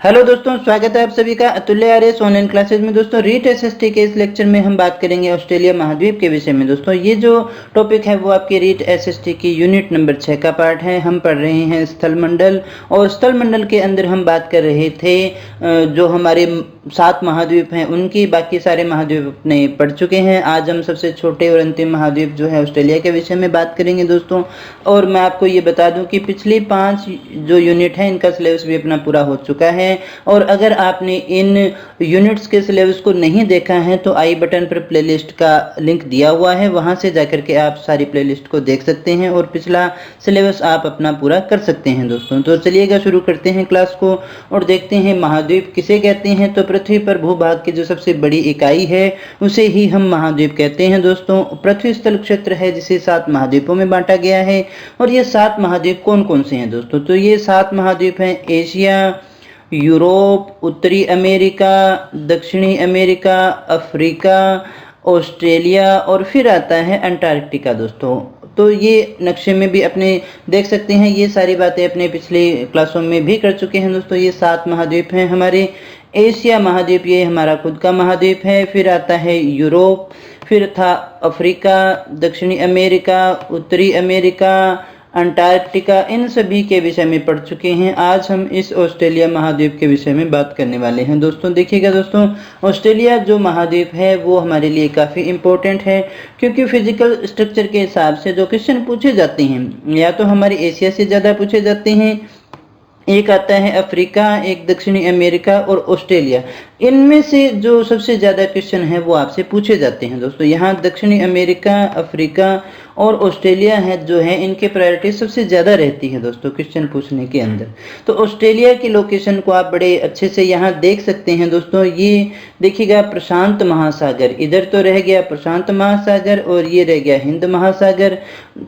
Hello दोस्तों, स्वागत है आप सभी का अतुल्य आर्यस ऑनलाइन क्लासेज में। दोस्तों रीट एसएसटी के इस लेक्चर में हम बात करेंगे ऑस्ट्रेलिया महाद्वीप के विषय में। दोस्तों ये जो टॉपिक है वो आपके रीट एसएसटी की यूनिट नंबर 6 का पार्ट है। हम पढ़ रहे हैं स्थल मंडल, और स्थल मंडल के अंदर हम बात कर रहे थे जो हमारे 7 महाद्वीप हैं उनकी। बाकी सारे महाद्वीप अपने पढ़ चुके हैं। आज हम सबसे छोटे और अंतिम महाद्वीप जो है ऑस्ट्रेलिया के विषय में बात करेंगे दोस्तों। और मैं आपको ये बता दूं कि पिछली 5 जो यूनिट है इनका सिलेबस भी अपना पूरा हो चुका है। और अगर आपने इन यूनिट्स के सिलेबस को नहीं देखा है तो आई बटन पर प्लेलिस्ट का लिंक दिया हुआ है, वहां से जाकर के आप सारी प्लेलिस्ट को देख सकते हैं और पिछला सिलेबस आप अपना पूरा कर सकते हैं दोस्तों। तो चलिएगा शुरू करते हैं क्लास को और देखते हैं महाद्वीप किसे कहते हैं। तो पृथ्वी पर भूभाग की जो सबसे बड़ी इकाई है उसे ही हम महाद्वीप कहते हैं दोस्तों। पृथ्वी स्थल क्षेत्र है जिसे 7 महाद्वीपों में बांटा गया है। और ये 7 महाद्वीप कौन कौन से हैं दोस्तों? तो ये 7 महाद्वीप हैं एशिया, यूरोप, उत्तरी अमेरिका, दक्षिणी अमेरिका, अफ्रीका, ऑस्ट्रेलिया और फिर आता है अंटार्कटिका दोस्तों। तो ये नक्शे में भी अपने देख सकते हैं, ये सारी बातें अपने पिछले क्लासों में भी कर चुके हैं दोस्तों। ये 7 महाद्वीप हैं हमारे। एशिया महाद्वीप ये हमारा खुद का महाद्वीप है। फिर आता है यूरोप, फिर था अफ्रीका, दक्षिणी अमेरिका, उत्तरी अमेरिका, अंटार्कटिका। इन सभी के विषय में पढ़ चुके हैं। आज हम इस ऑस्ट्रेलिया महाद्वीप के विषय में बात करने वाले हैं दोस्तों। देखिएगा दोस्तों, ऑस्ट्रेलिया जो महाद्वीप है वो हमारे लिए काफ़ी इम्पोर्टेंट है, क्योंकि फिजिकल स्ट्रक्चर के हिसाब से जो क्वेश्चन पूछे जाते हैं या तो हमारे एशिया से ज़्यादा पूछे जाते हैं। एक आता है अफ्रीका, एक दक्षिणी अमेरिका और ऑस्ट्रेलिया। इनमें से जो सबसे ज़्यादा क्वेश्चन है वो आपसे पूछे जाते हैं दोस्तों। यहाँ दक्षिणी अमेरिका, अफ्रीका और ऑस्ट्रेलिया है जो है इनके प्रायोरिटी सबसे ज़्यादा रहती है दोस्तों क्वेश्चन पूछने के अंदर। तो ऑस्ट्रेलिया की लोकेशन को आप बड़े अच्छे से यहाँ देख सकते हैं दोस्तों। ये देखिएगा प्रशांत महासागर, इधर तो रह गया प्रशांत महासागर और ये रह गया हिंद महासागर।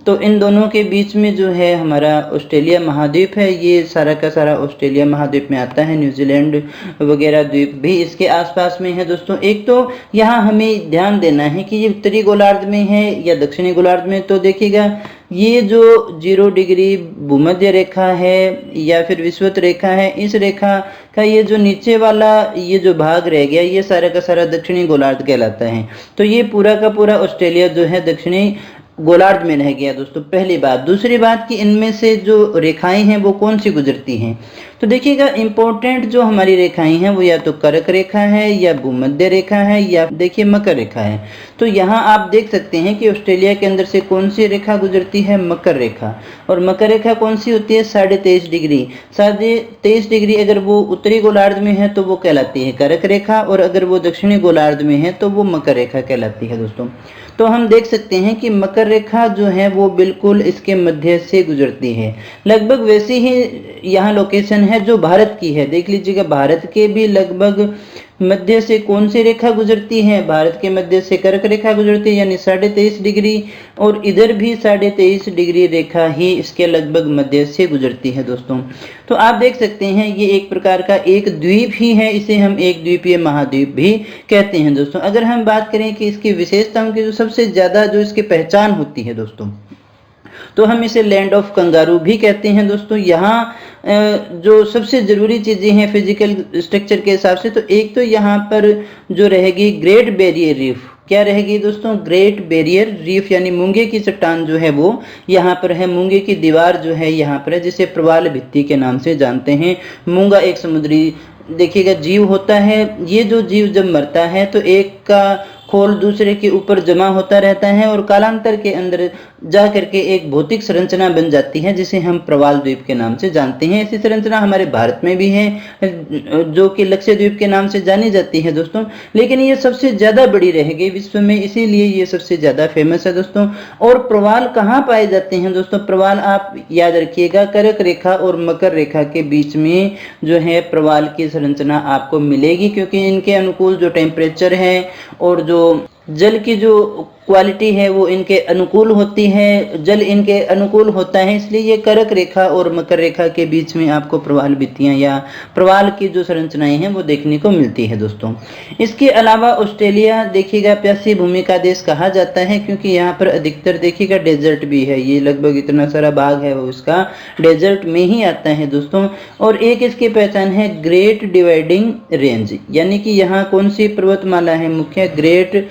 तो इन दोनों के बीच में जो है हमारा ऑस्ट्रेलिया महाद्वीप है। ये सारा का सारा ऑस्ट्रेलिया महाद्वीप में आता है। न्यूजीलैंड वगैरह द्वीप भी इसके आसपास में है दोस्तों। एक तो यहाँ हमें ध्यान देना है कि ये उत्तरी गोलार्ध में है या दक्षिणी गोलार्ध में। तो देखिएगा ये जो 0 डिग्री भूमध्य रेखा है या फिर विषुवत रेखा है, इस रेखा का ये जो नीचे वाला ये जो भाग रह गया ये सारा का सारा दक्षिणी गोलार्ध कहलाता है। तो ये पूरा का पूरा ऑस्ट्रेलिया जो है दक्षिणी गोलार्ध में रह गया दोस्तों, पहली बात। दूसरी बात कि इनमें से जो रेखाएं हैं वो कौन सी गुजरती हैं। तो देखिएगा इंपॉर्टेंट जो हमारी रेखाएं हैं वो या तो कर्क रेखा है या भूमध्य रेखा है या देखिए मकर रेखा है। तो यहाँ आप देख सकते हैं कि ऑस्ट्रेलिया के अंदर से कौन सी रेखा गुजरती है, मकर रेखा। और मकर रेखा कौन सी होती है, 23.5 डिग्री। 23.5 डिग्री अगर वो उत्तरी गोलार्ध में है तो वो कहलाती है कर्क रेखा, और अगर वो दक्षिणी गोलार्ध में है तो वो मकर रेखा कहलाती है दोस्तों। तो हम देख सकते हैं कि मकर रेखा जो है वो बिल्कुल इसके मध्य से गुजरती है। लगभग वैसी ही यहाँ लोकेशन है जो भारत की है। देख लीजिएगा भारत के भी लगभग मध्य से कौन सी रेखा गुजरती है, भारत के मध्य से कर्क रेखा गुजरती है यानी 23.5 डिग्री, और इधर भी 23.5 डिग्री रेखा ही इसके लगभग मध्य से गुजरती है दोस्तों। तो आप देख सकते हैं ये एक प्रकार का एक द्वीप ही है, इसे हम एक द्वीपीय महाद्वीप भी कहते हैं दोस्तों। अगर हम बात करें कि इसकी विशेषताओं की जो सबसे ज़्यादा जो इसकी पहचान होती है दोस्तों, तो हम इसे लैंड ऑफ कंगारू भी कहते हैं दोस्तों। यहाँ जो सबसे ज़रूरी चीज़ें हैं फिजिकल स्ट्रक्चर के हिसाब से, तो एक तो यहाँ पर जो रहेगी ग्रेट बैरियर रीफ। क्या रहेगी दोस्तों, ग्रेट बैरियर रीफ यानी मूंगे की चट्टान जो है वो यहाँ पर है। मूंगे की दीवार जो है यहाँ पर है, जिसे प्रवाल भित्ति के नाम से जानते हैं। मूंगा एक समुद्री देखिएगा जीव होता है। ये जो जीव जब मरता है तो एक का खोल दूसरे के ऊपर जमा होता रहता है और कालांतर के अंदर जा करके एक भौतिक संरचना बन जाती है जिसे हम प्रवाल द्वीप के नाम से जानते हैं। ऐसी संरचना हमारे भारत में भी है जो कि लक्षद्वीप के नाम से जानी जाती है दोस्तों, लेकिन ये सबसे ज़्यादा बड़ी रहेगी विश्व में, इसीलिए ये सबसे ज़्यादा फेमस है दोस्तों। और प्रवाल कहाँ पाए जाते हैं दोस्तों? प्रवाल आप याद रखिएगा कर्क रेखा और मकर रेखा के बीच में जो है प्रवाल की संरचना आपको मिलेगी, क्योंकि इनके अनुकूल जो टेम्परेचर है और जो जल की जो क्वालिटी है वो इनके अनुकूल होती है, जल इनके अनुकूल होता है, इसलिए ये कर्क रेखा और मकर रेखा के बीच में आपको प्रवाल भित्तियाँ या प्रवाल की जो संरचनाएं हैं वो देखने को मिलती है दोस्तों। इसके अलावा ऑस्ट्रेलिया देखिएगा प्यासी भूमि का देश कहा जाता है, क्योंकि यहाँ पर अधिकतर देखिएगा डेजर्ट भी है, ये लगभग इतना सारा भाग है वो इसका डेजर्ट में ही आता है दोस्तों। और एक इसकी पहचान है ग्रेट डिवाइडिंग रेंज, यानी कि यहाँ कौन सी पर्वतमाला है मुख्य, ग्रेट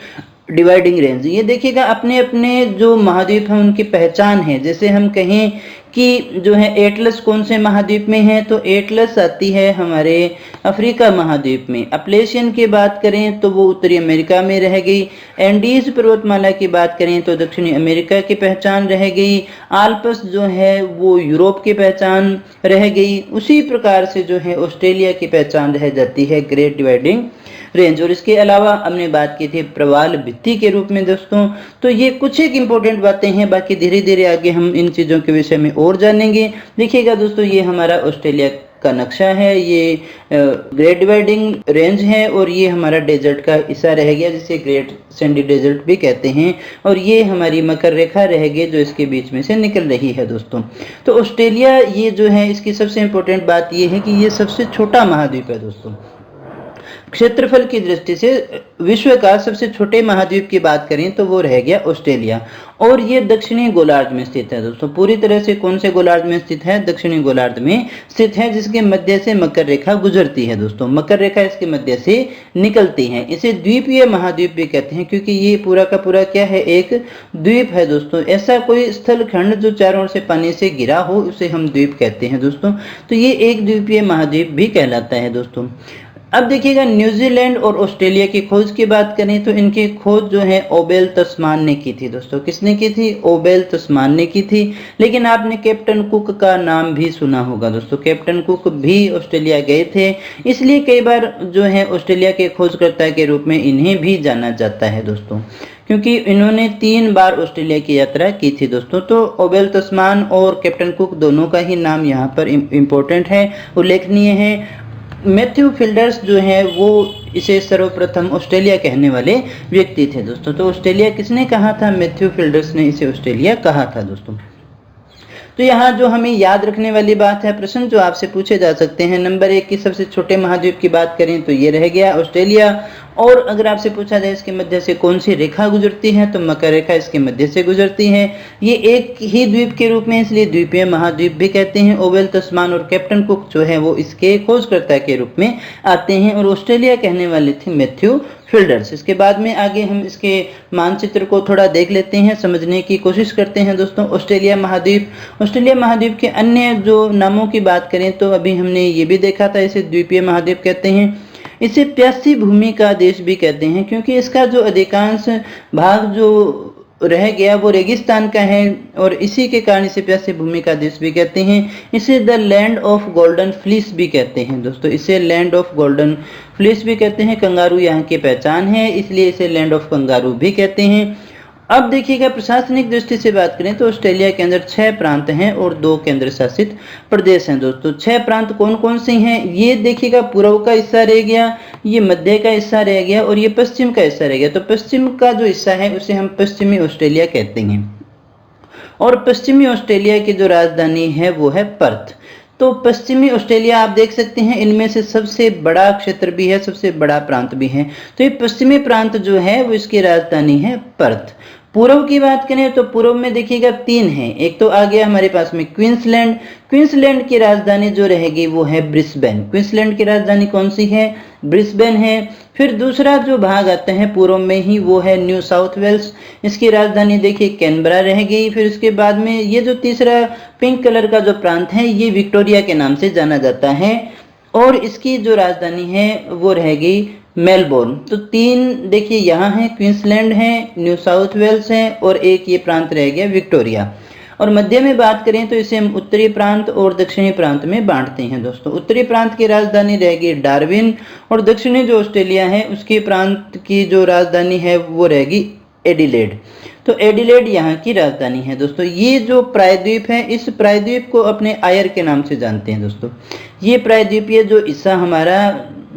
डिवाइडिंग रेंज। ये देखिएगा अपने अपने जो महाद्वीप हैं उनकी पहचान है। जैसे हम कहें कि जो है एटलस कौन से महाद्वीप में है, तो एटलस आती है हमारे अफ्रीका महाद्वीप में। अपलेशियन की बात करें तो वो उत्तरी अमेरिका में रह गई। एंडीज पर्वतमाला की बात करें तो दक्षिणी अमेरिका की पहचान रह गई। आल्प्स जो है वो यूरोप की पहचान रह गई। उसी प्रकार से जो है ऑस्ट्रेलिया की पहचान रह जाती है ग्रेट डिवाइडिंग रेंज। और इसके अलावा हमने बात की थी प्रवाल भित्ति के रूप में दोस्तों। तो ये कुछ एक इंपॉर्टेंट बातें हैं, बाकी धीरे धीरे आगे हम इन चीज़ों के विषय में और जानेंगे। देखिएगा दोस्तों, ये हमारा ऑस्ट्रेलिया का नक्शा है, ये ग्रेट डिवाइडिंग रेंज है और ये हमारा डेजर्ट का हिस्सा रह गया जिसे ग्रेट सैंडी डेजर्ट भी कहते हैं। और ये हमारी मकर रेखा रह गई जो इसके बीच में से निकल रही है दोस्तों। तो ऑस्ट्रेलिया ये जो है इसकी सबसे इंपॉर्टेंट बात ये है कि ये सबसे छोटा महाद्वीप है दोस्तों। क्षेत्रफल की दृष्टि से विश्व का सबसे छोटे महाद्वीप की बात करें तो वो रह गया ऑस्ट्रेलिया। और ये दक्षिणी गोलार्ध में स्थित है दोस्तों। पूरी तरह से कौन से गोलार्ध में स्थित है, दक्षिणी गोलार्ध में स्थित है, जिसके मध्य से मकर रेखा गुजरती है दोस्तों। मकर रेखा इसके मध्य से निकलती है। इसे द्वीपीय महाद्वीप भी कहते हैं, क्योंकि ये पूरा का पूरा क्या है, एक द्वीप है दोस्तों। ऐसा कोई स्थल खंड जो चारों ओर से पानी से घिरा हो उसे हम द्वीप कहते हैं दोस्तों। तो ये एक द्वीपीय महाद्वीप भी कहलाता है दोस्तों। अब देखिएगा, न्यूजीलैंड और ऑस्ट्रेलिया की खोज की बात करें तो इनकी खोज जो है ओबेल तस्मान ने की थी दोस्तों। किसने की थी, ओबेल तस्मान ने की थी। लेकिन आपने कैप्टन कुक का नाम भी सुना होगा दोस्तों। कैप्टन कुक भी ऑस्ट्रेलिया गए थे, इसलिए कई बार जो है ऑस्ट्रेलिया के खोजकर्ता के रूप में इन्हें भी जाना जाता है दोस्तों, क्योंकि इन्होंने 3 बार ऑस्ट्रेलिया की यात्रा की थी दोस्तों। तो ओबेल तस्मान और कैप्टन कुक दोनों का ही नाम यहाँ पर इम्पोर्टेंट है, उल्लेखनीय है। मैथ्यू फिल्डर्स जो है वो इसे सर्वप्रथम ऑस्ट्रेलिया कहने वाले व्यक्ति थे दोस्तों। तो ऑस्ट्रेलिया किसने कहा था, मैथ्यू फिल्डर्स ने इसे ऑस्ट्रेलिया कहा था दोस्तों। तो यहाँ जो हमें याद रखने वाली बात है, प्रश्न जो आपसे पूछे जा सकते हैं, नंबर 1 की सबसे छोटे महाद्वीप की बात करें तो ये रह गया ऑस्ट्रेलिया। और अगर आपसे पूछा जाए इसके मध्य से कौन सी रेखा गुजरती है, तो मकर रेखा इसके मध्य से गुजरती है। ये एक ही द्वीप के रूप में इसलिए द्वीपीय महाद्वीप भी कहते हैं। ओबेल तस्मान और कैप्टन कुक जो है वो इसके खोजकर्ता के रूप में आते हैं और ऑस्ट्रेलिया कहने वाले थे मैथ्यू फिल्डर्स। इसके बाद में आगे हम इसके मानचित्र को थोड़ा देख लेते हैं, समझने की कोशिश करते हैं दोस्तों। ऑस्ट्रेलिया महाद्वीप के अन्य जो नामों की बात करें तो अभी हमने ये भी देखा था, इसे द्वीपीय महाद्वीप कहते हैं। इसे प्यासी भूमि का देश भी कहते हैं, क्योंकि इसका जो अधिकांश भाग जो रह गया वो रेगिस्तान का है और इसी के कारण इसे प्यासी भूमि का देश भी कहते हैं। इसे the land of golden fleece भी कहते हैं दोस्तों। इसे लैंड ऑफ गोल्डन फ्लीस भी कहते हैं। कंगारू यहाँ की पहचान है, इसलिए इसे लैंड ऑफ कंगारू भी कहते हैं। अब देखिएगा, प्रशासनिक दृष्टि से बात करें तो ऑस्ट्रेलिया के अंदर 6 प्रांत हैं और 2 केंद्र शासित प्रदेश हैं दोस्तों। 6 प्रांत कौन कौन से हैं, ये देखिएगा, पूर्व का हिस्सा रह गया, ये मध्य का हिस्सा रह गया और ये पश्चिम का हिस्सा रह गया। तो पश्चिम का जो हिस्सा है उसे हम पश्चिमी ऑस्ट्रेलिया कहते हैं। और पश्चिमी ऑस्ट्रेलिया की जो राजधानी है वो है पर्थ। तो पश्चिमी ऑस्ट्रेलिया आप देख सकते हैं, इनमें से सबसे बड़ा क्षेत्र भी है, सबसे बड़ा प्रांत भी है। तो ये पश्चिमी प्रांत जो है वो इसकी राजधानी है पर्थ। पूर्व की बात करें तो पूर्व में देखिएगा 3 है। एक तो आ गया हमारे पास में क्वींसलैंड की राजधानी जो रहेगी वो है ब्रिस्बेन। क्वींसलैंड की राजधानी कौन सी है, ब्रिस्बेन है। फिर दूसरा जो भाग आता है पूर्व में ही वो है न्यू साउथ वेल्स, इसकी राजधानी देखिए कैनबरा रह गई। फिर उसके बाद में ये जो तीसरा पिंक कलर का जो प्रांत है ये विक्टोरिया के नाम से जाना जाता है और इसकी जो राजधानी है वो रह गई मेलबोर्न। तो 3 देखिए यहाँ है, क्वींसलैंड है, न्यू साउथ वेल्स है और एक ये प्रांत रह गया विक्टोरिया। और मध्य में बात करें तो इसे हम उत्तरी प्रांत और दक्षिणी प्रांत में बांटते हैं दोस्तों। उत्तरी प्रांत की राजधानी रहेगी डार्विन और दक्षिणी जो ऑस्ट्रेलिया है उसके प्रांत की जो राजधानी है वो रहेगी एडिलेड। तो एडिलेड यहाँ की राजधानी है दोस्तों। ये जो प्रायद्वीप है इस प्रायद्वीप को अपने आयर के नाम से जानते हैं दोस्तों। ये प्रायद्वीपीय जो हिस्सा हमारा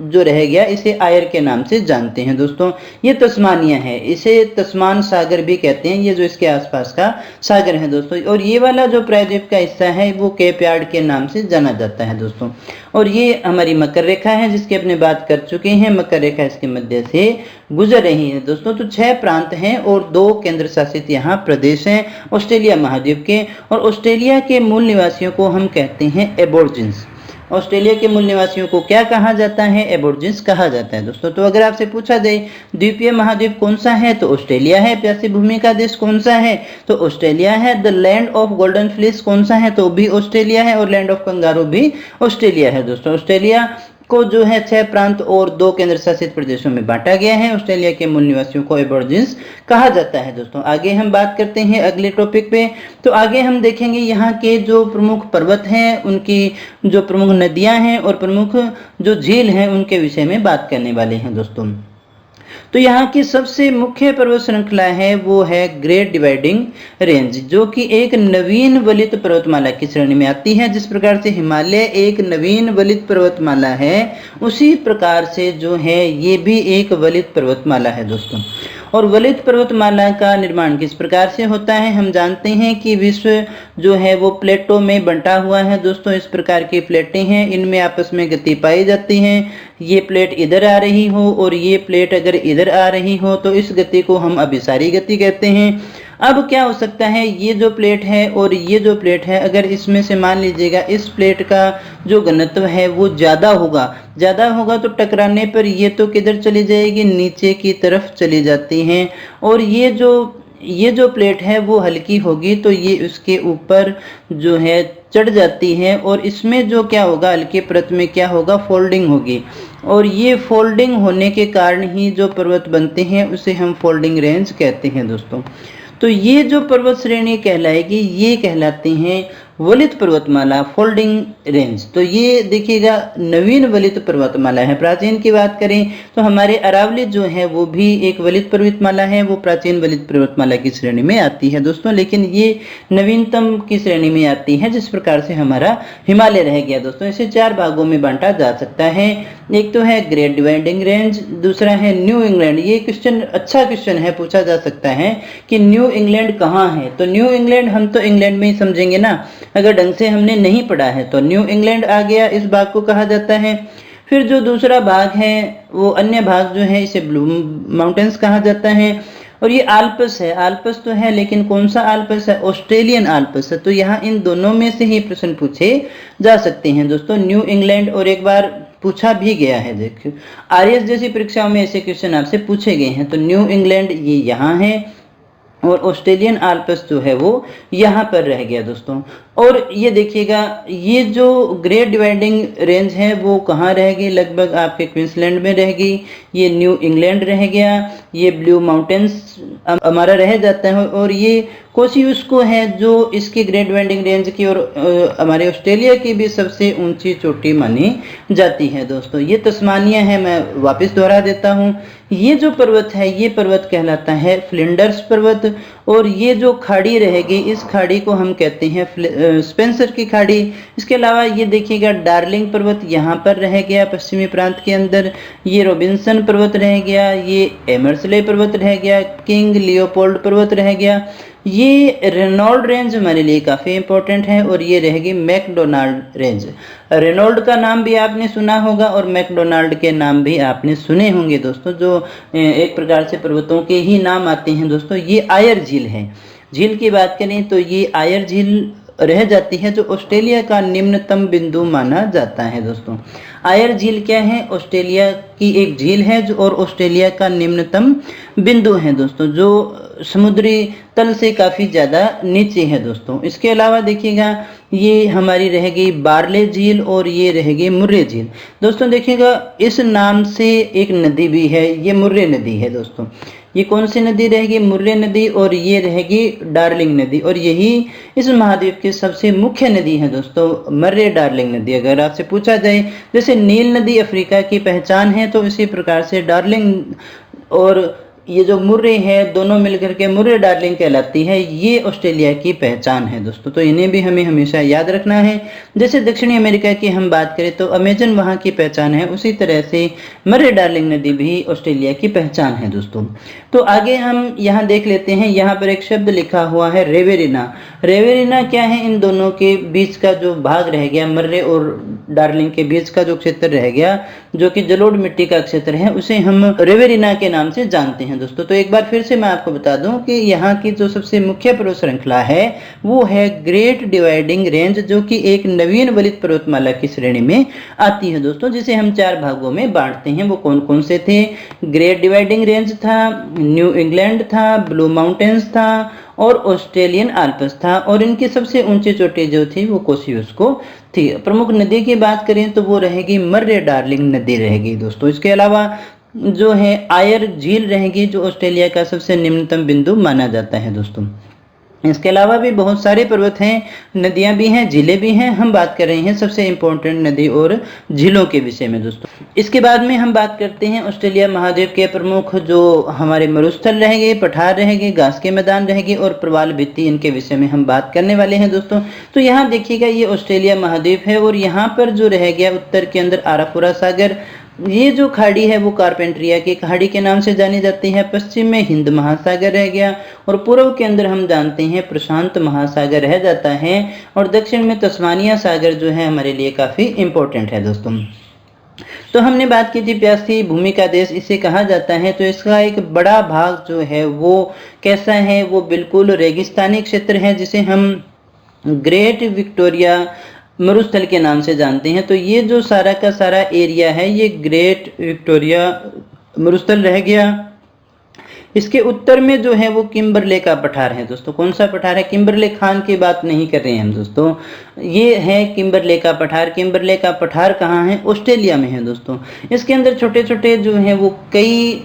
जो रह गया इसे आयर के नाम से जानते हैं दोस्तों। ये तस्मानिया है, इसे तस्मान सागर भी कहते हैं, ये जो इसके आसपास का सागर है दोस्तों। और ये वाला जो प्रायद्वीप का हिस्सा है वो केप यार्ड के नाम से जाना जाता है दोस्तों। और ये हमारी मकर रेखा है जिसकी अपने बात कर चुके हैं, मकर रेखा इसके मध्य से गुजर रही है दोस्तों। तो 6 प्रांत हैं और 2 केंद्र शासित यहाँ प्रदेश हैं ऑस्ट्रेलिया महाद्वीप के। और ऑस्ट्रेलिया के मूल निवासियों को हम कहते हैं एबोर्जिन्स। ऑस्ट्रेलिया के मूल निवासियों को क्या कहा जाता है? एबोर्जिन्स कहा जाता है दोस्तों। तो अगर आपसे पूछा जाए द्वीपीय महाद्वीप कौन सा है तो ऑस्ट्रेलिया है। प्यासी भूमि का देश कौन सा है तो ऑस्ट्रेलिया है। The land of golden fleece कौन सा है तो भी ऑस्ट्रेलिया है। और लैंड ऑफ कंगारू भी ऑस्ट्रेलिया है दोस्तों। ऑस्ट्रेलिया को जो है 6 प्रांत और 2 केंद्र शासित प्रदेशों में बांटा गया है। ऑस्ट्रेलिया के मूल निवासियों को एबोर्जिन्स कहा जाता है दोस्तों। आगे हम बात करते हैं अगले टॉपिक पे। तो आगे हम देखेंगे यहाँ के जो प्रमुख पर्वत हैं, उनकी जो प्रमुख नदियां हैं और प्रमुख जो झील हैं उनके विषय में बात करने वाले हैं दोस्तों। तो यहाँ की सबसे मुख्य पर्वत श्रृंखला है वो है ग्रेट डिवाइडिंग रेंज, जो कि एक नवीन वलित पर्वतमाला की श्रेणी में आती है। जिस प्रकार से हिमालय एक नवीन वलित पर्वतमाला है उसी प्रकार से जो है ये भी एक वलित पर्वतमाला है दोस्तों। और वलित पर्वतमाला का निर्माण किस प्रकार से होता है? हम जानते हैं कि विश्व जो है वो प्लेटों में बंटा हुआ है दोस्तों। इस प्रकार की प्लेटें हैं, इनमें आपस में गति पाई जाती है। ये प्लेट इधर आ रही हो और ये प्लेट अगर इधर आ रही हो तो इस गति को हम अभिसारी गति कहते हैं। अब क्या हो सकता है, ये जो प्लेट है और ये जो प्लेट है, अगर इसमें से मान लीजिएगा इस प्लेट का जो घनत्व है वो ज़्यादा होगा तो टकराने पर ये तो किधर चली जाएगी, नीचे की तरफ चली जाती हैं। और ये जो प्लेट है वो हल्की होगी तो ये उसके ऊपर जो है चढ़ जाती है। और इसमें जो क्या होगा, हल्के परत में क्या होगा, फोल्डिंग होगी। और ये फोल्डिंग होने के कारण ही जो पर्वत बनते हैं उसे हम फोल्डिंग रेंज कहते हैं दोस्तों। तो ये जो पर्वत श्रेणी कहलाएगी ये कहलाती हैं वलित पर्वतमाला, फोल्डिंग रेंज। तो ये देखिएगा नवीन वलित पर्वतमाला है। प्राचीन की बात करें तो हमारे अरावली जो है वो भी एक वलित पर्वतमाला है, वो प्राचीन वलित पर्वतमाला की श्रेणी में आती है दोस्तों। लेकिन ये नवीनतम की श्रेणी में आती है, जिस प्रकार से हमारा हिमालय रह गया दोस्तों। इसे 4 भागों में बांटा जा सकता है। एक तो है ग्रेट डिवाइडिंग रेंज, दूसरा है न्यू इंग्लैंड। ये क्वेश्चन अच्छा क्वेश्चन है, पूछा जा सकता है कि न्यू इंग्लैंड कहाँ है। तो न्यू इंग्लैंड हम तो इंग्लैंड में ही समझेंगे ना, अगर ढंग से हमने नहीं पढ़ा है तो न्यू इंग्लैंड आ गया, इस भाग को कहा जाता है। फिर जो दूसरा भाग है वो अन्य भाग जो है इसे ब्लू माउंटेन्स कहा जाता है। और ये आल्प्स है, आल्प्स तो है लेकिन कौन सा आल्प्स है, ऑस्ट्रेलियन आल्प्स है। तो यहाँ इन दोनों में से ही प्रश्न पूछे जा सकते हैं दोस्तों, न्यू इंग्लैंड। और एक बार पूछा भी गया है, देखिए आरएस जैसी परीक्षाओं में ऐसे क्वेश्चन आपसे पूछे गए हैं। तो न्यू इंग्लैंड ये यहाँ है और ऑस्ट्रेलियन आल्प्स जो है वो यहाँ पर रह गया दोस्तों। और ये देखिएगा ये जो ग्रेट डिवाइडिंग रेंज है वो कहाँ रहेगी, लगभग आपके क्वींसलैंड में रहेगी। ये न्यू इंग्लैंड रह गया, ये ब्लू माउंटेन्स हमारा रह जाता है। और ये कोसियुस्को है जो इसकी ग्रेट डिवाइडिंग रेंज की और हमारे ऑस्ट्रेलिया की भी सबसे ऊंची चोटी मानी जाती है दोस्तों। ये तस्मानिया है, मैं वापस दोहरा देता हूँ। ये जो पर्वत है ये पर्वत कहलाता है फ्लिंडर्स पर्वत। और ये जो खाड़ी रहेगी इस खाड़ी को हम कहते हैं स्पेंसर की खाड़ी। इसके अलावा ये देखिएगा डार्लिंग पर्वत यहाँ पर रह गया पश्चिमी प्रांत के अंदर, ये रॉबिन्सन पर्वत रह गया, ये एमर्सले पर्वत रह गया, किंग लियोपोल्ड पर्वत रह गया, ये रेनॉल्ड रेंज हमारे लिए काफ़ी इंपॉर्टेंट है। और ये रहेगी मैकडोनाल्ड रेंज। रेनॉल्ड का नाम भी आपने सुना होगा और मैकडोनाल्ड के नाम भी आपने सुने होंगे दोस्तों, जो एक प्रकार से पर्वतों के ही नाम आते हैं दोस्तों। ये आयर झील है, झील की बात करें तो ये आयर झील रह जाती है जो ऑस्ट्रेलिया का निम्नतम बिंदु माना जाता है दोस्तों। आयर झील क्या है, ऑस्ट्रेलिया की एक झील है जो और ऑस्ट्रेलिया का निम्नतम बिंदु है दोस्तों, जो समुद्री तल से काफ़ी ज़्यादा नीचे है दोस्तों। इसके अलावा देखिएगा ये हमारी रहेगी बार्ले झील और ये रहेगी मुर्रे झील दोस्तों। देखिएगा इस नाम से एक नदी भी है, ये मुर्रे नदी है दोस्तों। ये कौन सी नदी रहेगी, मुर्रे नदी। और ये रहेगी डार्लिंग नदी। और यही इस महाद्वीप की सबसे मुख्य नदी है दोस्तों, मर्रे डार्लिंग नदी। अगर आपसे पूछा जाए जैसे नील नदी अफ्रीका की पहचान है तो इसी प्रकार से डार्लिंग और ये जो मुर्रे है दोनों मिलकर के मुर्रे डार्लिंग कहलाती है, ये ऑस्ट्रेलिया की पहचान है दोस्तों। तो इन्हें भी हमें हमेशा याद रखना है। जैसे दक्षिणी अमेरिका की हम बात करें तो अमेजन वहाँ की पहचान है, उसी तरह से मर्रे डार्लिंग नदी भी ऑस्ट्रेलिया की पहचान है दोस्तों। तो आगे हम यहाँ देख लेते हैं, यहाँ पर एक शब्द लिखा हुआ है रेवेरिना। रेवेरिना क्या है? इन दोनों के बीच का जो भाग रह गया, मर्रे और डार्लिंग के बीच का जो क्षेत्र रह गया, जो कि जलोढ़ मिट्टी का क्षेत्र है, उसे हम रेवेरिना के नाम से जानते हैं दोस्तों। तो एक बार फिर से मैं आपको बता दूं कि यहाँ की जो सबसे मुख्य पर्वत श्रृंखला है वो है ग्रेट डिवाइडिंग रेंज, जो कि एक नवीन वलित पर्वतमाला की श्रेणी में आती है दोस्तों, जिसे हम 4 भागों में बांटते हैं। वो कौन कौन से थे? ग्रेट डिवाइडिंग रेंज था, न्यू इंग्लैंड था, ब्लू माउंटेन्स था और ऑस्ट्रेलियन आल्प्स था। और इनकी सबसे ऊंची चोटी जो थी वो कोसियुस्को थी। प्रमुख नदी की बात करें तो वो रहेगी मर्रे डार्लिंग नदी रहेगी दोस्तों। इसके अलावा जो है आयर झील रहेगी, जो ऑस्ट्रेलिया का सबसे निम्नतम बिंदु माना जाता है दोस्तों। इसके अलावा भी बहुत सारे पर्वत हैं, नदियां भी हैं, झीलें भी हैं। हम बात कर रहे हैं सबसे इंपॉर्टेंट नदी और झीलों के विषय में दोस्तों। इसके बाद में हम बात करते हैं ऑस्ट्रेलिया महाद्वीप के प्रमुख जो हमारे मरुस्थल रहेंगे, पठार रहेंगे, घास के मैदान रहेंगे और प्रवाल भित्ति, इनके विषय में हम बात करने वाले हैं दोस्तों। तो यहाँ देखिएगा, ये ऑस्ट्रेलिया महाद्वीप है और यहाँ पर जो रह गया उत्तर के अंदर आरापुरा सागर, ये जो खाड़ी है वो कारपेंट्रिया की खाड़ी के नाम से जानी जाती है। पश्चिम में हिंद महासागर रह गया और पूर्व के अंदर हम जानते हैं प्रशांत महासागर रह जाता है और दक्षिण में तस्मानिया सागर जो है हमारे लिए काफ़ी इम्पोर्टेंट है दोस्तों। तो हमने बात की थी प्यासी भूमि का देश इसे कहा जाता है। तो इसका एक बड़ा भाग जो है वो कैसा है? वो बिल्कुल रेगिस्तानी क्षेत्र है, जिसे हम ग्रेट विक्टोरिया मरुस्थल के नाम से जानते हैं। तो ये जो सारा का सारा एरिया है ये ग्रेट विक्टोरिया मरुस्थल रह गया। इसके उत्तर में जो है वो किम्बरले का पठार है दोस्तों। कौन सा पठार है? किम्बरले खान की बात नहीं कर रहे हैं हम दोस्तों, ये है किम्बरले का पठार। किम्बरले का पठार कहाँ है? ऑस्ट्रेलिया में है दोस्तों। इसके अंदर छोटे छोटे जो है वो कई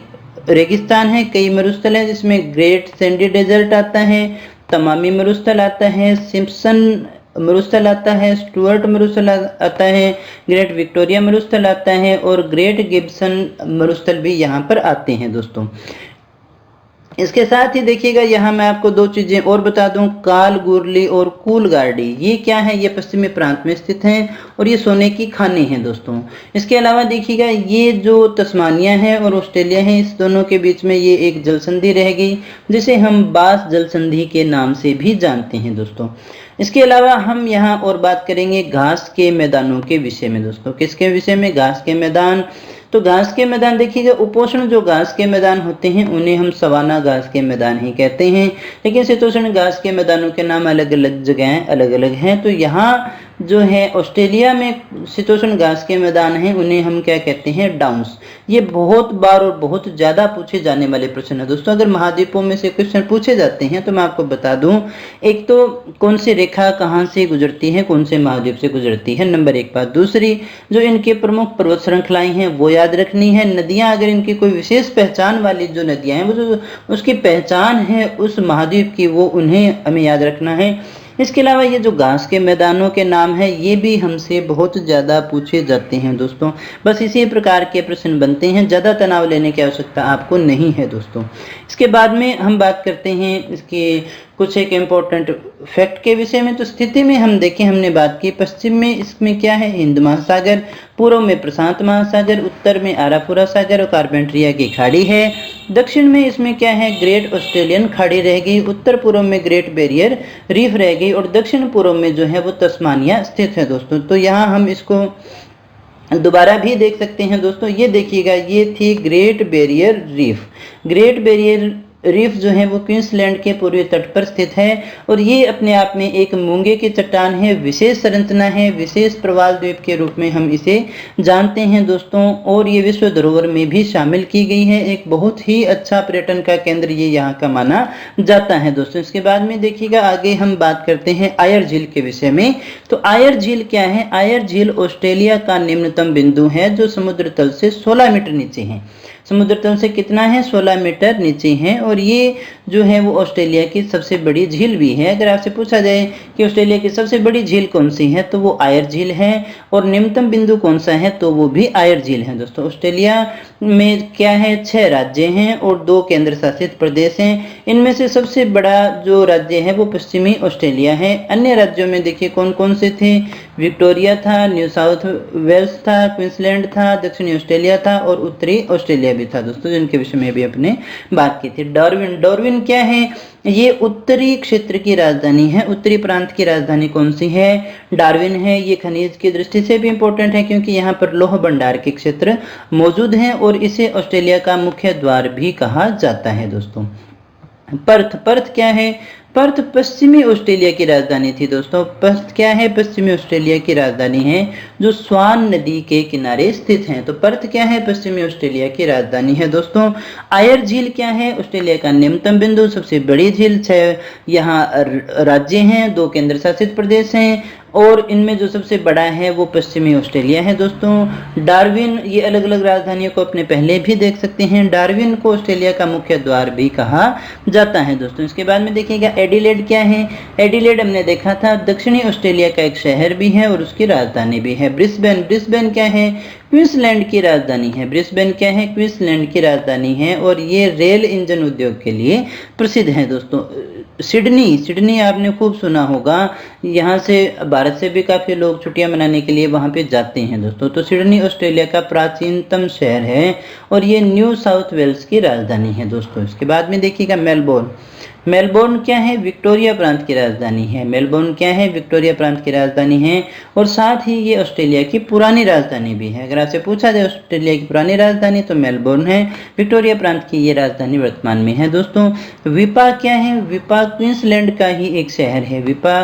रेगिस्तान है, कई मरुस्थल है, जिसमें ग्रेट सैंडी डेजर्ट आता है, तमामी मरुस्थल आता है, सिम्पसन मरुस्थल आता है, स्टुअर्ट मरुस्थल आता है, ग्रेट विक्टोरिया मरुस्थल आता है और ग्रेट गिब्सन मरुस्थल भी यहाँ पर आते हैं दोस्तों। इसके साथ ही देखिएगा, यहाँ मैं आपको 2 चीजें और बता दूं, कालगुरली और कूलगार्डी, ये क्या है? ये पश्चिमी प्रांत में स्थित हैं और ये सोने की खानी है दोस्तों। इसके अलावा देखिएगा, ये जो तस्मानिया है और ऑस्ट्रेलिया है, इस दोनों के बीच में ये एक जल संधि रहेगी, जिसे हम बास जल संधि के नाम से भी जानते हैं दोस्तों। इसके अलावा हम यहाँ और बात करेंगे घास के मैदानों के विषय में दोस्तों। किसके विषय में? घास के मैदान। तो घास के मैदान देखिएगा, उपोष्ण जो घास के मैदान होते हैं उन्हें हम सवाना घास के मैदान ही कहते हैं, लेकिन शीतोष्ण घास के मैदानों के नाम अलग अलग जगह अलग अलग हैं। तो यहाँ जो है ऑस्ट्रेलिया में शीतोष्ण घास के मैदान हैं, उन्हें हम क्या कहते हैं? डाउन्स। ये बहुत बार और बहुत ज़्यादा पूछे जाने वाले प्रश्न है दोस्तों। अगर महाद्वीपों में से क्वेश्चन पूछे जाते हैं तो मैं आपको बता दूं, एक तो कौन सी रेखा कहाँ से गुजरती है, कौन से महाद्वीप से गुजरती है, नंबर 1 बात। दूसरी, जो इनके प्रमुख पर्वत श्रृंखलाएं हैं वो याद रखनी है। नदियाँ, अगर इनकी कोई विशेष पहचान वाली जो नदियाँ हैं, वो जो उसकी पहचान है उस महाद्वीप की, वो उन्हें हमें याद रखना है। इसके अलावा ये जो घास के मैदानों के नाम है ये भी हमसे बहुत ज़्यादा पूछे जाते हैं दोस्तों। बस इसी प्रकार के प्रश्न बनते हैं, ज़्यादा तनाव लेने की आवश्यकता आपको नहीं है दोस्तों। इसके बाद में हम बात करते हैं इसके कुछ एक इम्पोर्टेंट फैक्ट के विषय में। तो स्थिति में हम देखें, हमने बात की पश्चिम में इसमें क्या है? हिंद महासागर, पूर्व में प्रशांत महासागर, उत्तर में आरापुरा सागर और कारपेंट्रिया की खाड़ी है, दक्षिण में इसमें क्या है? ग्रेट ऑस्ट्रेलियन खाड़ी रहेगी, उत्तर पूर्व में ग्रेट बैरियर रीफ रहेगी और दक्षिण पूर्व में जो है वो तस्मानिया स्थित है दोस्तों। तो यहाँ हम इसको दोबारा भी देख सकते हैं दोस्तों। ये देखिएगा, ये थी great barrier reef. Great barrier reef जो है वो क्वींसलैंड के पूर्वी तट पर स्थित है और ये अपने आप में एक मूंगे की चट्टान है, विशेष संरचना है, विशेष प्रवाल द्वीप के रूप में हम इसे जानते हैं दोस्तों। और ये विश्व धरोहर में भी शामिल की गई है। एक बहुत ही अच्छा पर्यटन का केंद्र ये यहाँ का माना जाता है दोस्तों। इसके बाद में देखिएगा, आगे हम बात करते हैं आयर झील के विषय में। तो आयर झील क्या है? आयर झील ऑस्ट्रेलिया का निम्नतम बिंदु है जो समुद्र तल से 16 मीटर नीचे है। समुद्र तल से कितना है, 16 मीटर नीचे है। और ये जो है वो ऑस्ट्रेलिया की सबसे बड़ी झील भी है। अगर आपसे पूछा जाए कि ऑस्ट्रेलिया की सबसे बड़ी झील कौन सी है तो वो आयर झील है। और निम्नतम बिंदु कौन सा है तो वो भी आयर झील है। दोस्तों ऑस्ट्रेलिया में क्या है, 6 राज्य हैं और 2 केंद्र शासित प्रदेश हैं। इनमें से सबसे बड़ा जो राज्य है वो पश्चिमी ऑस्ट्रेलिया है। अन्य राज्यों में देखिए कौन कौन से थे, विक्टोरिया था, न्यू साउथ वेल्स था, क्वींसलैंड था, दक्षिणी ऑस्ट्रेलिया था और उत्तरी ऑस्ट्रेलिया भी था दोस्तों, जिनके विषय में भी अपने बात की थी। डार्विन क्या है, ये उत्तरी क्षेत्र की राजधानी है। उत्तरी प्रांत की राजधानी कौन सी है, डार्विन है। ये खनिज की दृष्टि से भी इंपॉर्टेंट है क्योंकि यहाँ पर लौह भंडार के क्षेत्र मौजूद हैं और इसे ऑस्ट्रेलिया का मुख्य द्वार भी कहा जाता है। दोस्तों पर्थ क्या है, पर्थ पश्चिमी ऑस्ट्रेलिया की राजधानी थी। दोस्तों पर्थ क्या है, पश्चिमी ऑस्ट्रेलिया की राजधानी है जो स्वान नदी के किनारे स्थित है। तो पर्थ क्या है, पश्चिमी ऑस्ट्रेलिया की राजधानी है। दोस्तों आयर झील क्या है, ऑस्ट्रेलिया का निम्नतम बिंदु, सबसे बड़ी झील। 6 यहाँ राज्य हैं, 2 केंद्र शासित प्रदेश हैं और इनमें जो सबसे बड़ा है वो पश्चिमी ऑस्ट्रेलिया है। दोस्तों डार्विन, ये अलग अलग राजधानियों को अपने पहले भी देख सकते हैं। डार्विन को ऑस्ट्रेलिया का मुख्य द्वार भी कहा जाता है। दोस्तों इसके बाद में देखिएगा एडिलेड क्या है, एडिलेड हमने देखा था दक्षिणी ऑस्ट्रेलिया का एक शहर भी है और उसकी राजधानी भी है। ब्रिस्बेन क्या है, क्वींसलैंड की राजधानी है। ब्रिस्बेन क्या है, क्वींसलैंड की राजधानी है और ये रेल इंजन उद्योग के लिए प्रसिद्ध है। दोस्तों सिडनी आपने खूब सुना होगा, यहाँ से भारत से भी काफ़ी लोग छुट्टियां मनाने के लिए वहाँ पे जाते हैं। दोस्तों तो सिडनी ऑस्ट्रेलिया का प्राचीनतम शहर है और ये न्यू साउथ वेल्स की राजधानी है। दोस्तों इसके बाद में देखिएगा मेलबोर्न क्या है, विक्टोरिया प्रांत की राजधानी है। मेलबोर्न क्या है, विक्टोरिया प्रांत की राजधानी है और साथ ही ये ऑस्ट्रेलिया की पुरानी राजधानी भी है। अगर आपसे पूछा जाए ऑस्ट्रेलिया की पुरानी राजधानी तो मेलबोर्न है। विक्टोरिया प्रांत की ये राजधानी वर्तमान में है। दोस्तों विपा क्या है, विपा क्वींसलैंड का ही एक शहर है। विपा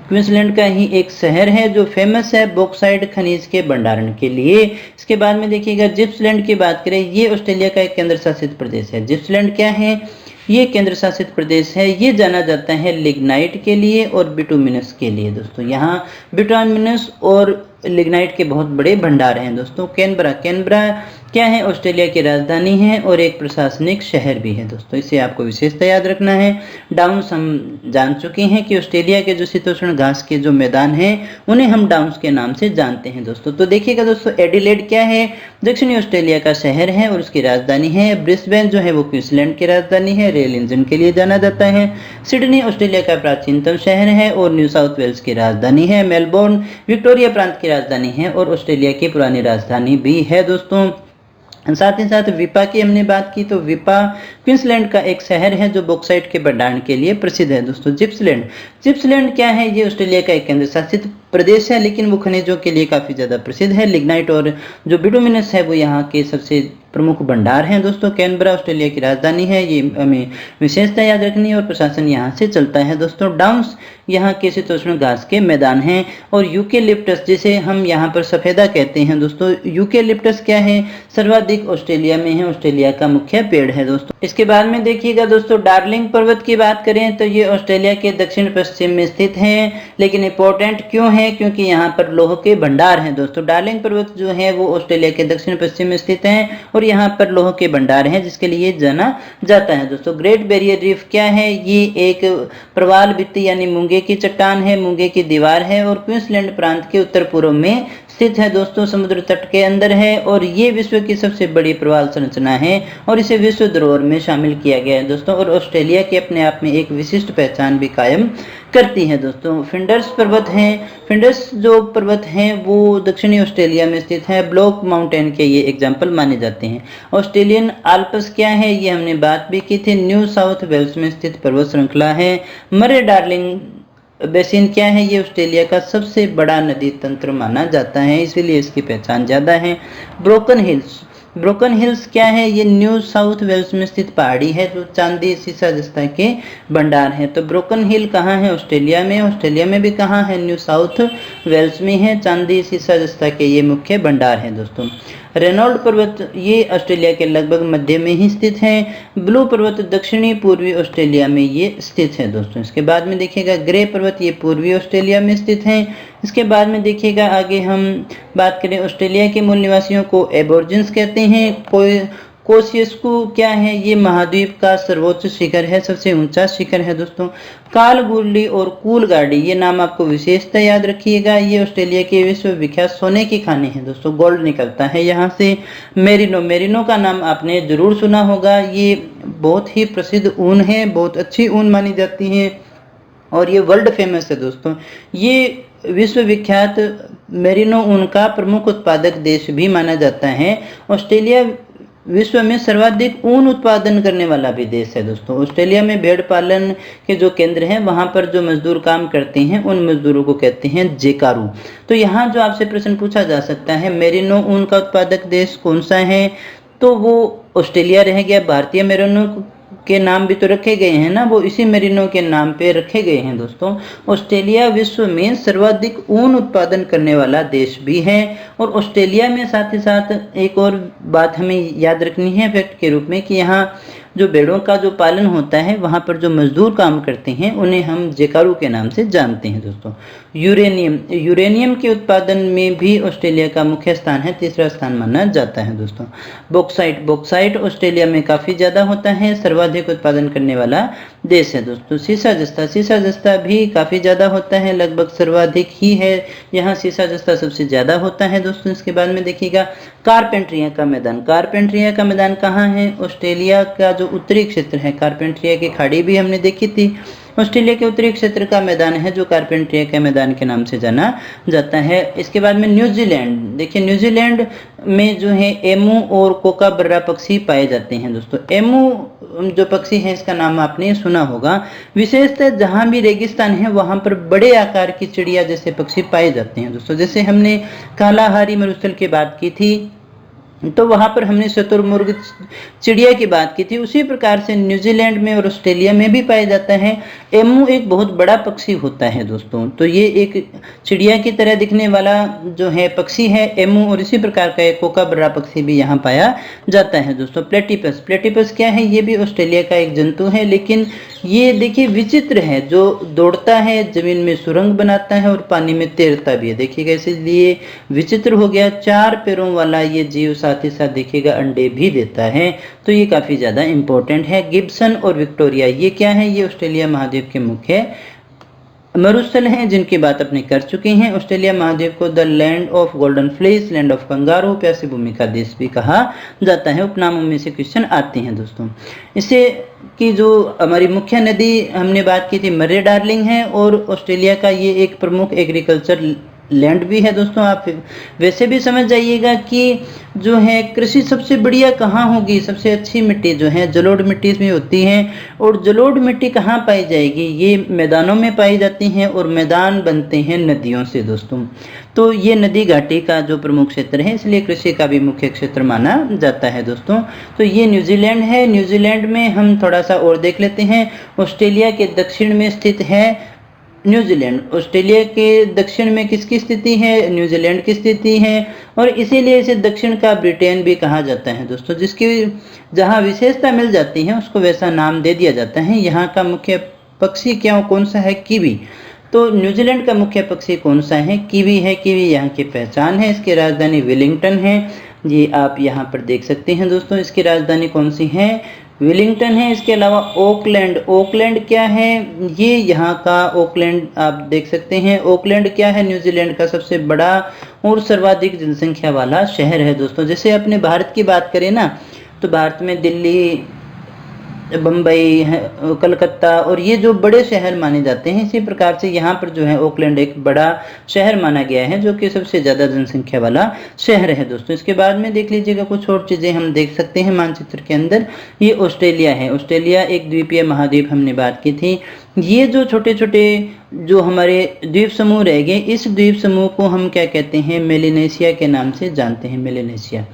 क्वींसलैंड का ही एक शहर है जो फेमस है बॉक्साइट खनिज के भंडारण के लिए। इसके बाद में देखिएगा जिप्सलैंड की बात करें, ये ऑस्ट्रेलिया का एक केंद्र शासित प्रदेश है। जिप्सलैंड क्या है, ये केंद्र शासित प्रदेश है। ये जाना जाता है लिग्नाइट के लिए और बिटुमिनस के लिए। दोस्तों यहाँ बिटुमिनस और लिग्नाइट के बहुत बड़े भंडार हैं। दोस्तों कैनबरा क्या है, ऑस्ट्रेलिया की राजधानी है और एक प्रशासनिक शहर भी है। दोस्तों इसे आपको विशेषता याद रखना है। डाउन्स हम जान चुके हैं कि ऑस्ट्रेलिया के जो शीतोष्ण घास के जो मैदान हैं उन्हें हम डाउन्स के नाम से जानते हैं। दोस्तों तो देखिएगा दोस्तों एडिलेड क्या है, दक्षिणी ऑस्ट्रेलिया का शहर है और उसकी राजधानी है। ब्रिस्बेन जो है वो क्वींसलैंड की राजधानी है, रेल इंजन के लिए जाना जाता है। सिडनी ऑस्ट्रेलिया का प्राचीनतम शहर है और न्यू साउथ वेल्स की राजधानी है। मेलबोर्न विक्टोरिया प्रांत की राजधानी है और ऑस्ट्रेलिया की पुरानी राजधानी भी है। दोस्तों साथ ही साथ विपा की हमने बात की तो विपा क्वींसलैंड का एक शहर है जो बॉक्साइट के भंडारण के लिए प्रसिद्ध है। दोस्तों जिप्सलैंड क्या है, ये ऑस्ट्रेलिया का एक केंद्र शासित प्रदेश है लेकिन वो खनिजों के लिए काफ़ी ज़्यादा प्रसिद्ध है। लिग्नाइट और जो बिटुमिनस है वो यहाँ के सबसे प्रमुख भंडार हैं। दोस्तों कैनबरा ऑस्ट्रेलिया की राजधानी है, ये हमें विशेषता याद रखनी है और प्रशासन यहाँ से चलता है। दोस्तों डाउन्स यहाँ के शीतोष्ण घास के मैदान हैं और यूकेलिप्टस जिसे हम यहाँ पर सफेदा कहते हैं। दोस्तों यूकेलिप्टस क्या है, सर्वाधिक ऑस्ट्रेलिया में है, ऑस्ट्रेलिया का मुख्य पेड़ है। दोस्तों इसके बाद में देखिएगा दोस्तों डार्लिंग पर्वत की बात करें तो ये ऑस्ट्रेलिया के दक्षिण पश्चिम में स्थित है। लेकिन इंपॉर्टेंट क्यों है, क्योंकि यहाँ पर लौह के भंडार हैं। दोस्तों डार्लिंग पर्वत जो है वो ऑस्ट्रेलिया के दक्षिण पश्चिम में स्थित है और यहाँ पर लौह के भंडार हैं जिसके लिए जाना जाता है। दोस्तों ग्रेट बैरियर रीफ क्या है, ये एक प्रवाल भित्ति यानी मूंगे की चट्टान है, मूंगे की दीवार है और क्वींसलैंड प्रांत के उत्तर पूर्व में स्थित है। दोस्तों समुद्र तट के अंदर है और ये विश्व की सबसे बड़ी प्रवाल संरचना है और इसे विश्व धरोहर में शामिल किया गया है। दोस्तों और ऑस्ट्रेलिया के अपने आप में एक विशिष्ट पहचान भी कायम करती है। दोस्तों फिंडर्स पर्वत हैं, फिंडर्स जो पर्वत हैं वो दक्षिणी ऑस्ट्रेलिया में स्थित है। ब्लॉक माउंटेन के ये एग्जाम्पल माने जाते हैं। ऑस्ट्रेलियन आल्प्स क्या है, ये हमने बात भी की थी, न्यू साउथ वेल्स में स्थित पर्वत श्रृंखला है। मरे डार्लिंग बेसिन क्या है, ये ऑस्ट्रेलिया का सबसे बड़ा नदी तंत्र माना जाता है, इसीलिए इसकी पहचान ज़्यादा है। ब्रोकन हिल्स क्या है, ये न्यू साउथ वेल्स में स्थित पहाड़ी है जो चांदी सीसा जस्ता के भंडार है। तो ब्रोकन हिल कहाँ है, ऑस्ट्रेलिया में। ऑस्ट्रेलिया में भी कहाँ है, न्यू साउथ वेल्स में है। चांदी सीसा जस्ता के ये मुख्य भंडार हैं। दोस्तों रेनॉल्ड पर्वत ये ऑस्ट्रेलिया के लगभग मध्य में ही स्थित है। ब्लू पर्वत दक्षिणी पूर्वी ऑस्ट्रेलिया में ये स्थित है। दोस्तों इसके बाद में देखिएगा ग्रे पर्वत, ये पूर्वी ऑस्ट्रेलिया में स्थित है। इसके बाद में देखिएगा आगे हम बात करें ऑस्ट्रेलिया के मूल निवासियों को एबोर्जिन्स कहते हैं। कोसियस्कू क्या है, ये महाद्वीप का सर्वोच्च शिखर है, सबसे ऊंचा शिखर है दोस्तों। कालगुरली और कूलगाड़ी, ये नाम आपको विशेषता याद रखिएगा। ये ऑस्ट्रेलिया के विश्व विख्यात सोने की खानी है दोस्तों, गोल्ड निकलता है यहाँ से। मेरिनो, मेरिनो का नाम आपने जरूर सुना होगा, ये बहुत ही प्रसिद्ध ऊन है, बहुत अच्छी ऊन मानी जाती है और ये वर्ल्ड फेमस है दोस्तों। ये विश्व विख्यात मेरिनो ऊन का प्रमुख उत्पादक देश भी माना जाता है। ऑस्ट्रेलिया विश्व में सर्वाधिक ऊन उत्पादन करने वाला भी देश है दोस्तों। ऑस्ट्रेलिया में भेड़ पालन के जो केंद्र हैं वहां पर जो मजदूर काम करते हैं उन मजदूरों को कहते हैं जेकारू। तो यहाँ जो आपसे प्रश्न पूछा जा सकता है, मेरिनो ऊन का उत्पादक देश कौन सा है, तो वो ऑस्ट्रेलिया रह गया। भारतीय मेरिनो के नाम भी तो रखे गए हैं ना, वो इसी मेरिनो के नाम पे रखे गए हैं दोस्तों। ऑस्ट्रेलिया विश्व में सर्वाधिक ऊन उत्पादन करने वाला देश भी है। और ऑस्ट्रेलिया में साथ ही साथ एक और बात हमें याद रखनी है फैक्ट के रूप में कि यहाँ जो भेड़ों का जो पालन होता है वहाँ पर जो मजदूर काम करते हैं उन्हें हम जेकारू के नाम से जानते हैं दोस्तों। यूरेनियम, यूरेनियम के उत्पादन में भी ऑस्ट्रेलिया का मुख्य स्थान है, तीसरा स्थान माना जाता है दोस्तों। बॉक्साइट, बॉक्साइट ऑस्ट्रेलिया में काफ़ी ज़्यादा होता है, सर्वाधिक उत्पादन करने वाला देश है दोस्तों। सीसा जस्ता, सीसा जस्ता भी काफ़ी ज़्यादा होता है, लगभग सर्वाधिक ही है यहाँ, सीसा जस्ता सबसे ज़्यादा होता है दोस्तों। इसके बाद में देखिएगा कारपेंट्रिया का मैदान, कारपेंट्रिया का मैदान कहाँ है, ऑस्ट्रेलिया का जो उत्तरी क्षेत्र है, कारपेंट्रिया की खाड़ी भी हमने देखी थी, ऑस्ट्रेलिया के उत्तरी क्षेत्र का मैदान है जो कारपेंट्रिया के मैदान के नाम से जाना जाता है। इसके बाद में न्यूजीलैंड, देखिए न्यूजीलैंड में जो है एमू और कोकाबर्रा पक्षी पाए जाते हैं दोस्तों। एमू जो पक्षी है इसका नाम आपने सुना होगा। विशेषतः जहाँ भी रेगिस्तान है वहाँ पर बड़े आकार की चिड़िया जैसे पक्षी पाए जाते हैं दोस्तों। जैसे हमने कालाहारी मरुस्थल की बात की थी तो वहाँ पर हमने शुतुरमुर्ग चिड़िया की बात की थी, उसी प्रकार से न्यूजीलैंड में और ऑस्ट्रेलिया में भी पाया जाता है। एमू एक बहुत बड़ा पक्षी होता है दोस्तों, तो ये एक चिड़िया की तरह दिखने वाला जो है पक्षी है एमू, और इसी प्रकार का एक कोकाबर्रा पक्षी भी यहाँ पाया जाता है दोस्तों। प्लेटिपस, प्लेटिपस क्या है, ये भी ऑस्ट्रेलिया का एक जंतु है, लेकिन ये देखिए विचित्र है, जो दौड़ता है, जमीन में सुरंग बनाता है और पानी में तैरता भी है। देखिएगा इसलिए विचित्र हो गया। 4 पैरों वाला ये जीव साथ ही साथ देखिएगा अंडे भी देता है, तो ये काफ़ी ज़्यादा इंपॉर्टेंट है। गिब्सन और विक्टोरिया ये क्या है, ये ऑस्ट्रेलिया महाद्वीप के मुख्य मरुस्थल हैं जिनकी बात अपने कर चुके हैं। ऑस्ट्रेलिया महाद्वीप को the land of golden flesh, land of kangaroo, प्यासी भूमि का देश भी कहा जाता है। उपनामों में से क्वेश्चन आते हैं दोस्तों। इसे की जो हमारी मुख्य नदी हमने बात की थी मर्रे डार्लिंग है, और ऑस्ट्रेलिया का ये एक प्रमुख एग्रीकल्चर लैंड भी है दोस्तों। आप वैसे भी समझ जाइएगा कि जो है कृषि सबसे बढ़िया कहाँ होगी, सबसे अच्छी मिट्टी जो है जलोढ़ मिट्टी इसमें होती है। और जलोढ़ मिट्टी कहाँ पाई जाएगी, ये मैदानों में पाई जाती हैं, और मैदान बनते हैं नदियों से दोस्तों। तो ये नदी घाटी का जो प्रमुख क्षेत्र है, इसलिए कृषि का भी मुख्य क्षेत्र माना जाता है दोस्तों। तो ये न्यूजीलैंड है। न्यूजीलैंड में हम थोड़ा सा और देख लेते हैं। ऑस्ट्रेलिया के दक्षिण में स्थित है न्यूजीलैंड। ऑस्ट्रेलिया के दक्षिण में किसकी स्थिति है, न्यूजीलैंड की स्थिति है, और इसीलिए इसे दक्षिण का ब्रिटेन भी कहा जाता है दोस्तों। जिसकी जहाँ विशेषता मिल जाती है उसको वैसा नाम दे दिया जाता है। यहाँ का मुख्य पक्षी क्या कौन सा है, कीवी। तो न्यूजीलैंड का मुख्य पक्षी कौन सा है, कीवी है। कीवी यहाँ की पहचान है। इसकी राजधानी वेलिंगटन है, ये आप यहाँ पर देख सकते हैं दोस्तों। इसकी राजधानी कौन सी है, वेलिंगटन है। इसके अलावा ओकलैंड, ओकलैंड क्या है, ये यहाँ का ओकलैंड आप देख सकते हैं। ओकलैंड क्या है, न्यूजीलैंड का सबसे बड़ा और सर्वाधिक जनसंख्या वाला शहर है दोस्तों। जैसे अपने भारत की बात करें ना, तो भारत में दिल्ली, बम्बई, कलकत्ता और ये जो बड़े शहर माने जाते हैं, इसी प्रकार से यहाँ पर जो है ओकलैंड एक बड़ा शहर माना गया है, जो कि सबसे ज़्यादा जनसंख्या वाला शहर है दोस्तों। इसके बाद में देख लीजिएगा कुछ और चीज़ें हम देख सकते हैं मानचित्र के अंदर। ये ऑस्ट्रेलिया है। ऑस्ट्रेलिया एक द्वीपीय महाद्वीप हमने बात की थी। ये जो छोटे छोटे जो हमारे द्वीप समूह रह गए, इस द्वीप समूह को हम क्या कहते हैं, मेलेनेशिया के नाम से जानते हैं। मेलेनेशिया,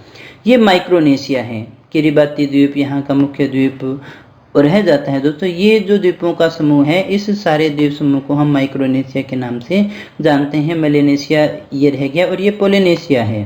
ये माइक्रोनेशिया है। किरिबाती द्वीप यहाँ का मुख्य द्वीप रह जाता है दोस्तों। ये जो द्वीपों का समूह है, इस सारे द्वीप समूह को हम माइक्रोनेशिया के नाम से जानते हैं। मेलेनेशिया ये रह गया, और ये पोलिनेशिया है।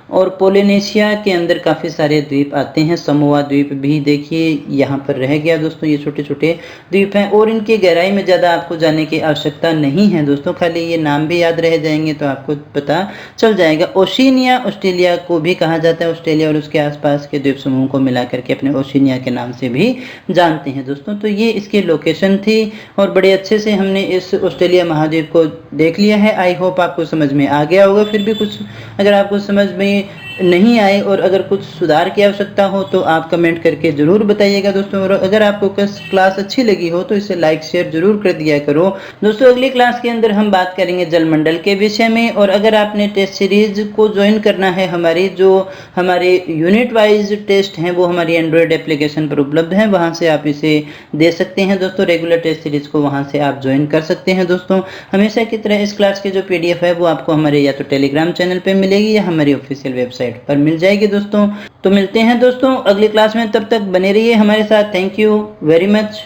और पोलिनेशिया के अंदर काफ़ी सारे द्वीप आते हैं। समोआ द्वीप भी देखिए यहाँ पर रह गया दोस्तों, ये छोटे छोटे द्वीप हैं और इनकी गहराई में ज़्यादा आपको जाने की आवश्यकता नहीं है दोस्तों, खाली ये नाम भी याद रह जाएंगे तो आपको पता चल जाएगा। ओशिनिया ऑस्ट्रेलिया को भी कहा जाता है, ऑस्ट्रेलिया और उसके आसपास के द्वीप समूह को मिला करके अपने ओशिनिया के नाम से भी जानते हैं दोस्तों। तो ये इसकी लोकेशन थी और बड़े अच्छे से हमने इस ऑस्ट्रेलिया महाद्वीप को देख लिया है। आई होप आपको समझ में आ गया होगा। फिर भी कुछ अगर आपको समझ में नहीं आए और अगर कुछ सुधार की आवश्यकता हो तो आप कमेंट करके ज़रूर बताइएगा दोस्तों। और अगर आपको क्लास अच्छी लगी हो तो इसे लाइक शेयर जरूर कर दिया करो दोस्तों। अगली क्लास के अंदर हम बात करेंगे जलमंडल के विषय में। और अगर आपने टेस्ट सीरीज को ज्वाइन करना है, हमारे यूनिट वाइज टेस्ट हैं वो हमारी एंड्रॉयड एप्लीकेशन पर उपलब्ध हैं, वहाँ से आप इसे दे सकते हैं दोस्तों। रेगुलर टेस्ट सीरीज को वहाँ से आप ज्वाइन कर सकते हैं दोस्तों। हमेशा की तरह इस क्लास की जो PDF है वो आपको हमारे या तो टेलीग्राम चैनल पर मिलेगी या हमारी ऑफिशियल वेबसाइट पर मिल जाएगी दोस्तों। तो मिलते हैं दोस्तों अगली क्लास में, तब तक बने रहिए हमारे साथ। Thank you very much.